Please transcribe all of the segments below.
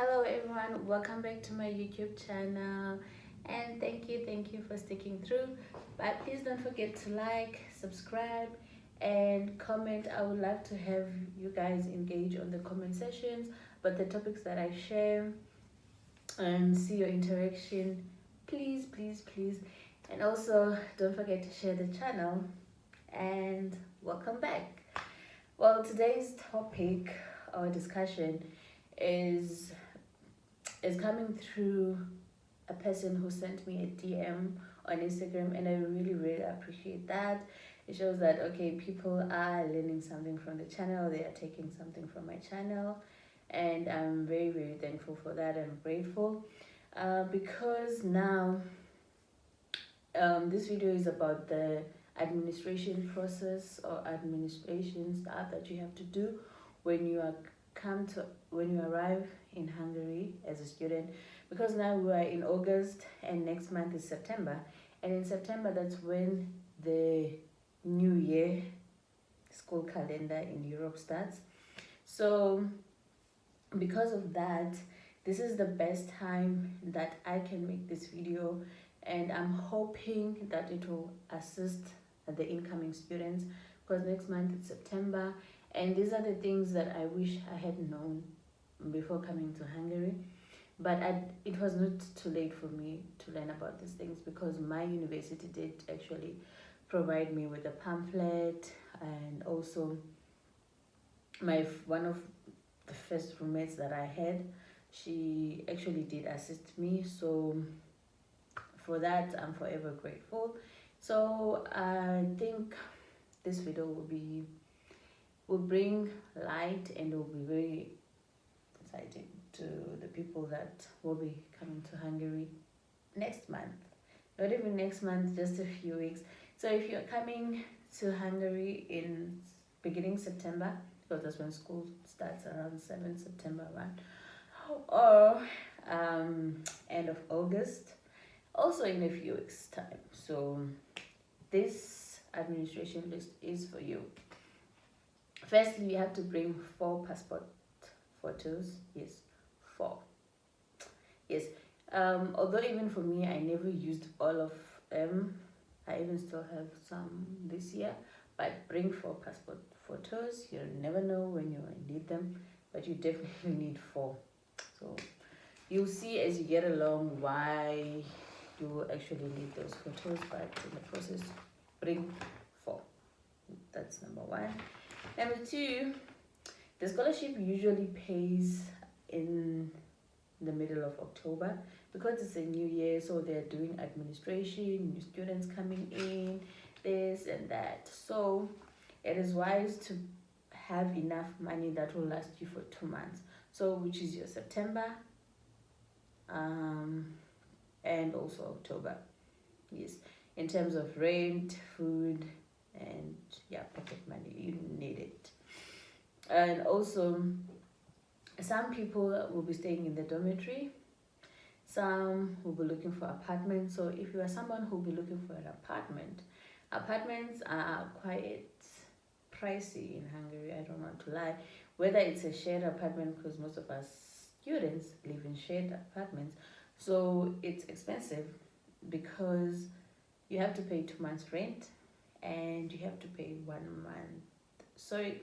Hello everyone, welcome back to my YouTube channel and thank you for sticking through. But please don't forget to like, subscribe and comment. I would love to have you guys engage on the comment sections about the topics that I share and see your interaction. Please. And also don't forget to share the channel and welcome back. Well, today's topic or discussion is coming through a person who sent me a DM on Instagram, and I really appreciate that. It shows that okay, people are learning something from the channel, they are taking something from my channel, and I'm very thankful for that. I'm grateful because now this video is about the administration process or administration stuff that you have to do when you arrive in Hungary as a student, because now we are in August and next month is September, and in September that's when the new year school calendar in Europe starts. So because of that, this is the best time that I can make this video, and I'm hoping that it will assist the incoming students, because next month it's September, and these are the things that I wish I had known before coming to Hungary. But it was not too late for me to learn about these things, because my university did actually provide me with a pamphlet, and also one of the first roommates that I had, she actually did assist me. So for that, I'm forever grateful. So I think this video will bring light and will be very exciting to the people that will be coming to Hungary next month. Not even next month, just a few weeks. So if you're coming to Hungary in beginning September, because that's when school starts, around 7 September, right? Or end of August, also in a few weeks time. So this administration list is for you. Firstly, you have to bring 4 passport photos. Yes, 4. Yes. Although even for me, I never used all of them. I even still have some this year. But bring 4 passport photos. You never know when you need them, but you definitely need 4. So you'll see as you get along why you will actually need those photos, but in the process, bring 4. That's number 1. Number 2, the scholarship usually pays in the middle of October, because it's a new year, so they're doing administration, new students coming in, this and that. So it is wise to have enough money that will last you for 2 months. So which is your September and also October. Yes, in terms of rent, food, and pocket money, you need it. And also some people will be staying in the dormitory, some will be looking for apartments. So if you are someone who will be looking for an apartment, apartments are quite pricey in Hungary, I don't want to lie. Whether it's a shared apartment, because most of us students live in shared apartments, so it's expensive because you have to pay 2 months rent and you have to pay 1 month. So you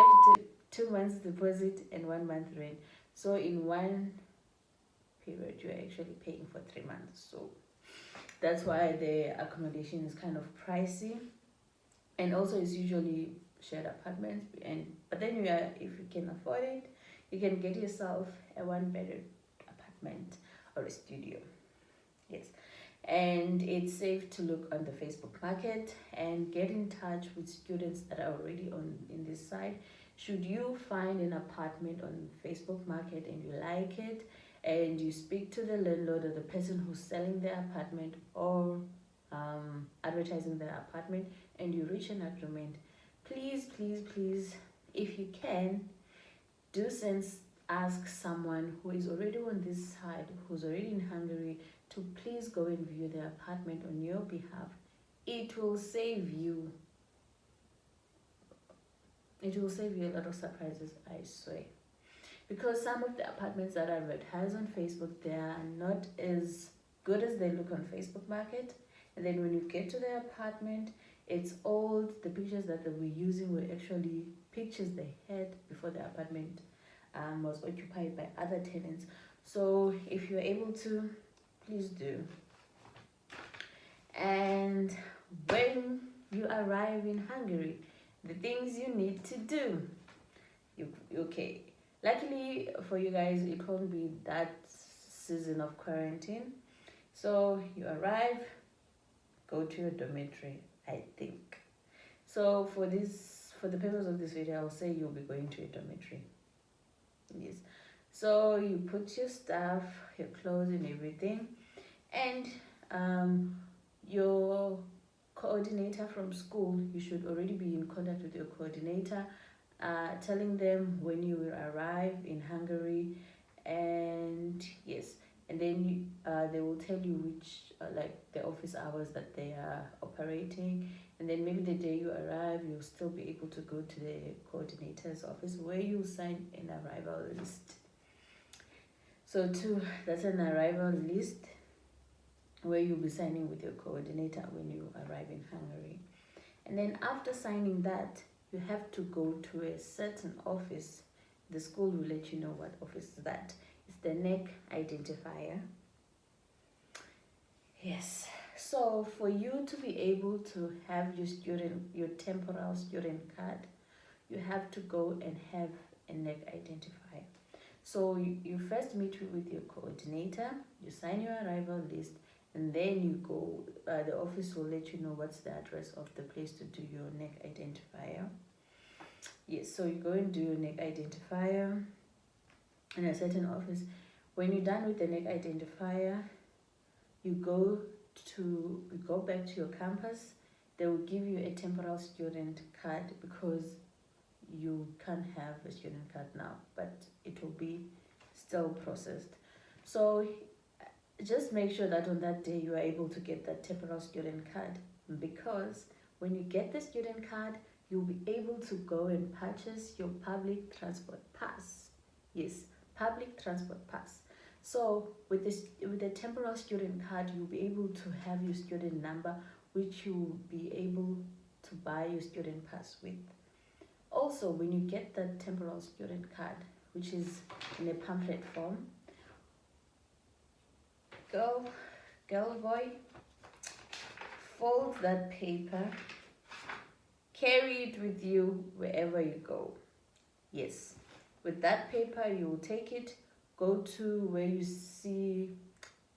have to take 2 months deposit and 1 month rent. So in one period, you're actually paying for 3 months. So that's why the accommodation is kind of pricey, and also it's usually shared apartments. But then if you can afford it, you can get yourself a 1-bedroom apartment or a studio. Yes. And it's safe to look on the Facebook market and get in touch with students that are already in this site. Should you find an apartment on Facebook market and you like it, and you speak to the landlord or the person who's selling the apartment or advertising the apartment, and you reach an agreement, please, if you can, do ask someone who is already on this side, who's already in Hungary, to please go and view the apartment on your behalf. It will save you a lot of surprises, I swear. because some of the apartments that are advertised on Facebook, they are not as good as they look on Facebook Market. And then when you get to the apartment, it's old. The pictures that they were using were actually pictures they had before the apartment was occupied by other tenants. So if you're able to, please do. And when you arrive in Hungary, the things you need to do. Okay. Luckily for you guys, it won't be that season of quarantine. So you arrive, go to your dormitory, I think. So for the purpose of this video, I'll say you'll be going to a dormitory. Yes. So you put your stuff, your clothes and everything, and your coordinator from school, you should already be in contact with your coordinator, telling them when you will arrive in Hungary, and yes, and then they will tell you which like the office hours that they are operating, and then maybe the day you arrive, you'll still be able to go to the coordinator's office where you sign an arrival list. So that's an arrival list where you'll be signing with your coordinator when you arrive in Hungary. And then after signing that, you have to go to a certain office. The school will let you know what office is that. It's the NEC identifier. Yes. So for you to be able to have your temporal student card, you have to go and have a NEC identifier. So you first meet with your coordinator, you sign your arrival list, and then you go, the office will let you know what's the address of the place to do your NEC identifier. Yes, so you go and do your NEC identifier in a certain office. When you're done with the NEC identifier, you go back to your campus. They will give you a temporal student card because you can't have a student card now, but it will be still processed. So just make sure that on that day you are able to get that temporal student card, because when you get the student card, you'll be able to go and purchase your public transport pass. Yes, public transport pass. So with the temporal student card, you'll be able to have your student number, which you'll be able to buy your student pass with. Also, when you get that temporal student card, which is in a pamphlet form, girl, boy, fold that paper, carry it with you wherever you go. Yes, with that paper, you will take it, go to where you see,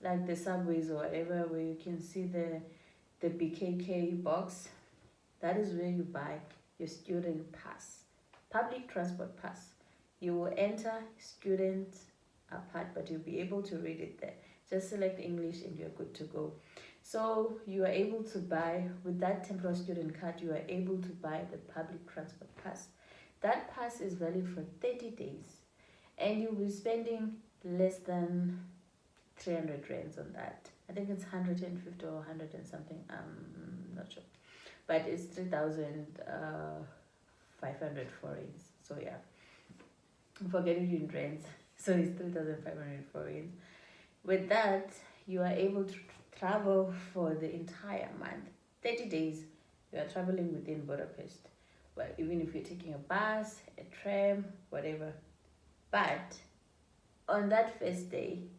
like the subways or whatever, where you can see the BKK box. That is where you buy your student pass, public transport pass. You will enter student part, but you'll be able to read it there. Just select English and you're good to go. So you are able to buy, with that temporal student card, you are able to buy the public transport pass. That pass is valid for 30 days, and you'll be spending less than 300 rands on that. I think it's 150 or 100 and something, I'm not sure. But it's 3,500 forints. So yeah, forget it in rands. So it's 3,500 forints. With that, you are able to travel for the entire month. 30 days, you are traveling within Budapest. Well, even if you're taking a bus, a tram, whatever. But on that first day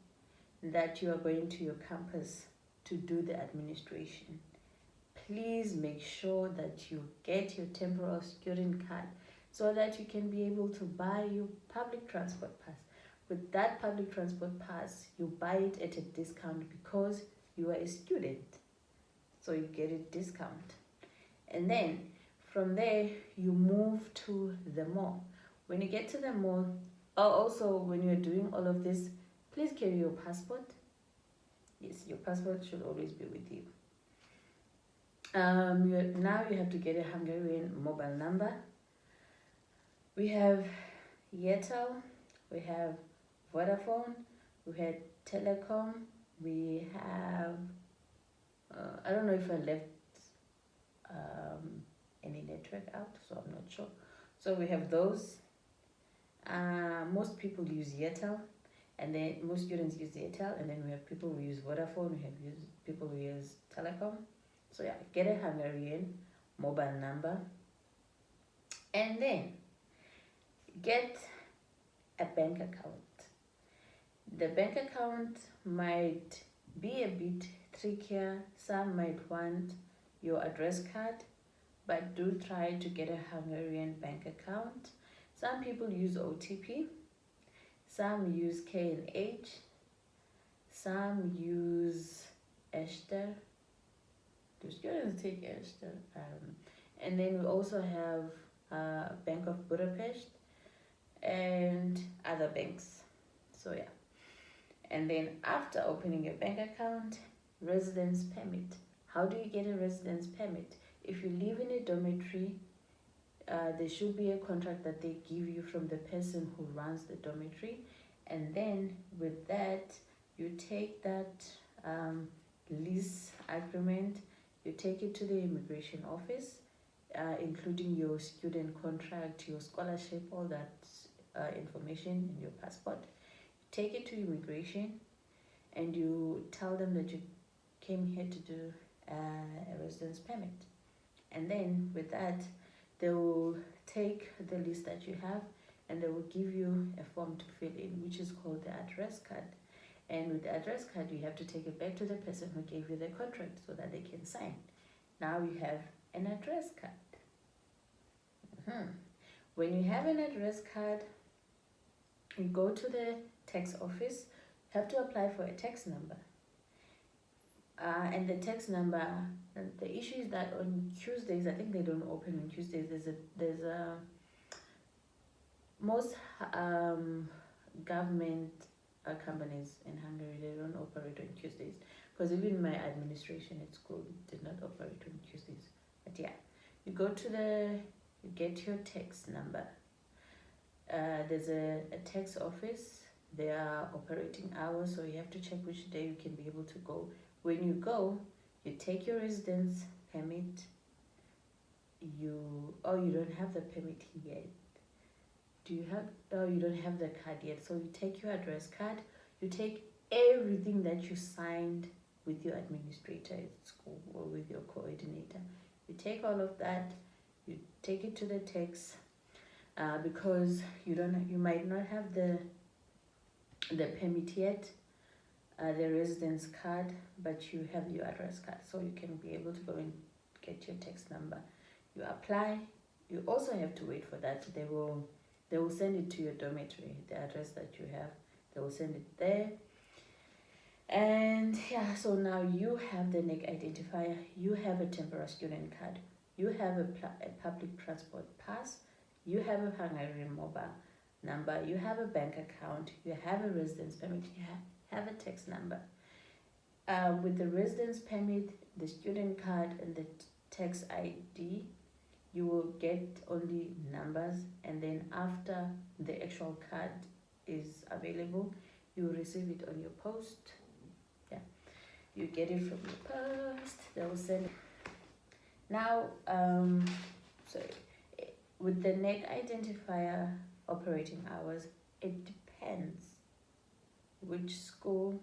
that you are going to your campus to do the administration, please make sure that you get your temporal student card so that you can be able to buy your public transport pass. With that public transport pass, you buy it at a discount because you are a student. So you get a discount. And then from there, you move to the mall. When you get to the mall, also when you're doing all of this, please carry your passport. Yes, your passport should always be with you. Now you have to get a Hungarian mobile number. We have Yetel, we have Vodafone, we had Telecom, we have, I don't know if I left any network out, so I'm not sure. So we have those. most people use Yetel, and then most students use Yetel, and then we have people who use Vodafone, people who use Telecom. So yeah, get a Hungarian mobile number, and then get a bank account. The bank account might be a bit trickier. Some might want your address card, but do try to get a Hungarian bank account. Some people use OTP, some use KNH, some use Ester. Do students take Ester? And then we also have Bank of Budapest and other banks. So yeah. And then after opening a bank account, residence permit. How do you get a residence permit? If you live in a dormitory, there should be a contract that they give you from the person who runs the dormitory, and then with that you take that lease agreement, you take it to the immigration office, including your student contract, your scholarship, all that information in your passport. Take it to immigration and you tell them that you came here to do a residence permit, and then with that they will take the list that you have and they will give you a form to fill in, which is called the address card. And with the address card, you have to take it back to the person who gave you the contract so that they can sign. Now you have an address card. When you have an address card, you go to the tax office, have to apply for a tax number. And the tax number, the issue is that on Tuesdays, I think they don't open on Tuesdays. There's a most government companies in Hungary, they don't operate on Tuesdays, because even my administration at school did not operate on Tuesdays. But yeah, you go to you get your tax number. There's a tax office. There are operating hours, so you have to check which day you can be able to go. When you go, you take your residence permit. You don't have the permit yet. You don't have the card yet. So you take your address card, you take everything that you signed with your administrator at school or with your coordinator. You take all of that, you take it to the tax, because you might not have the permit yet, the residence card, but you have your address card, so you can be able to go and get your tax number. You apply. You also have to wait for that. They will send it to your dormitory, the address that you have. They will send it there. And yeah, so now you have the NEC identifier, you have a temporary student card, you have a public transport pass, you have a Hungarian mobile number, you have a bank account, you have a residence permit, you have a tax number. With the residence permit, the student card, and the tax ID, you will get only numbers, and then after the actual card is available, you will receive it on your post. Yeah, you get it from your post, they will send it. Now, with the NEC identifier operating hours, it depends which school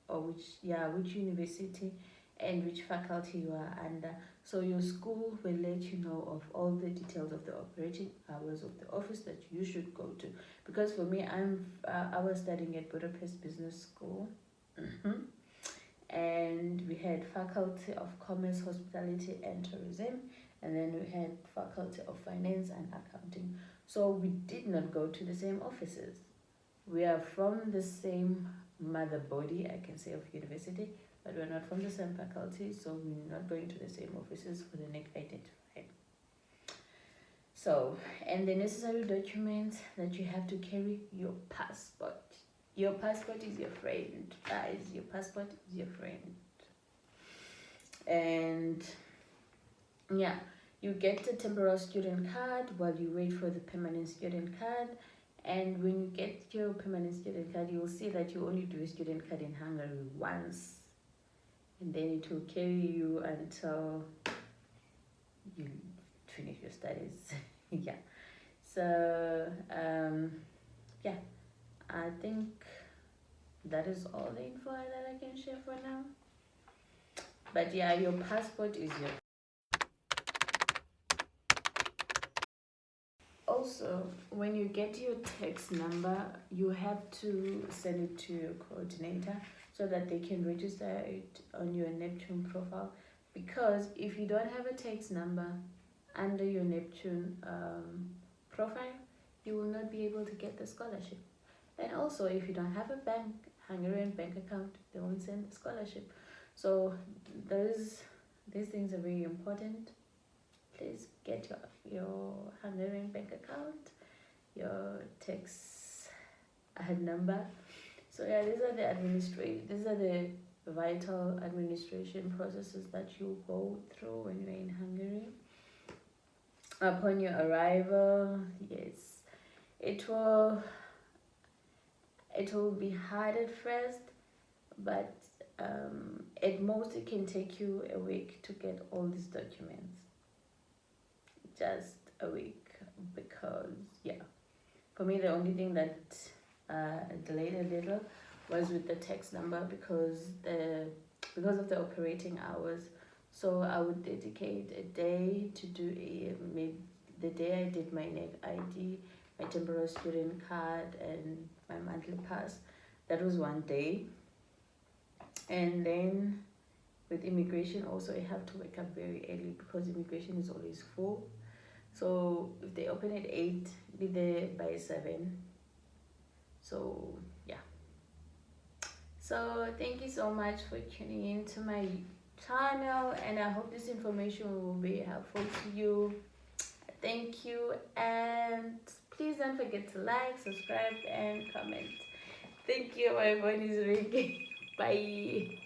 or which university and which faculty you are under. So your school will let you know of all the details of the operating hours of the office that you should go to. Because for me, I was studying at Budapest Business School, and we had Faculty of Commerce, Hospitality and Tourism, and then we had Faculty of Finance and Accounting. So we did not go to the same offices. We are from the same mother body, I can say, of university, but we're not from the same faculty, so we're not going to the same offices for the NEC identifier. So, and the necessary documents that you have to carry: your passport. Your passport is your friend, guys. Your passport is your friend. And yeah, you get the temporary student card while you wait for the permanent student card. And when you get your permanent student card, you will see that you only do a student card in Hungary once, and then it will carry you until you finish your studies. Yeah. So yeah, I think that is all the info that I can share for now. But yeah, your passport is your. Also, when you get your tax number, you have to send it to your coordinator so that they can register it on your Neptune profile. Because if you don't have a tax number under your Neptune profile, you will not be able to get the scholarship. And also, if you don't have a Hungarian bank account, they won't send the scholarship. So these things are very important. Please get your Hungarian bank account, your tax number. So yeah, these are the vital administration processes that you go through when you're in Hungary. Upon your arrival, yes, it will be hard at first, but at most it can take you a week to get all these documents. Just a week, because yeah, for me the only thing that delayed a little was with the tax number, because of the operating hours. So I would dedicate a day to do maybe the day I did my net ID, my temporary student card, and my monthly pass. That was one day. And then with immigration also, I have to wake up very early because immigration is always full. So if they open at 8, be there by 7. So yeah. So thank you so much for tuning in to my channel, and I hope this information will be helpful to you. Thank you, and please don't forget to like, subscribe, and comment. Thank you. My phone is ringing. Bye.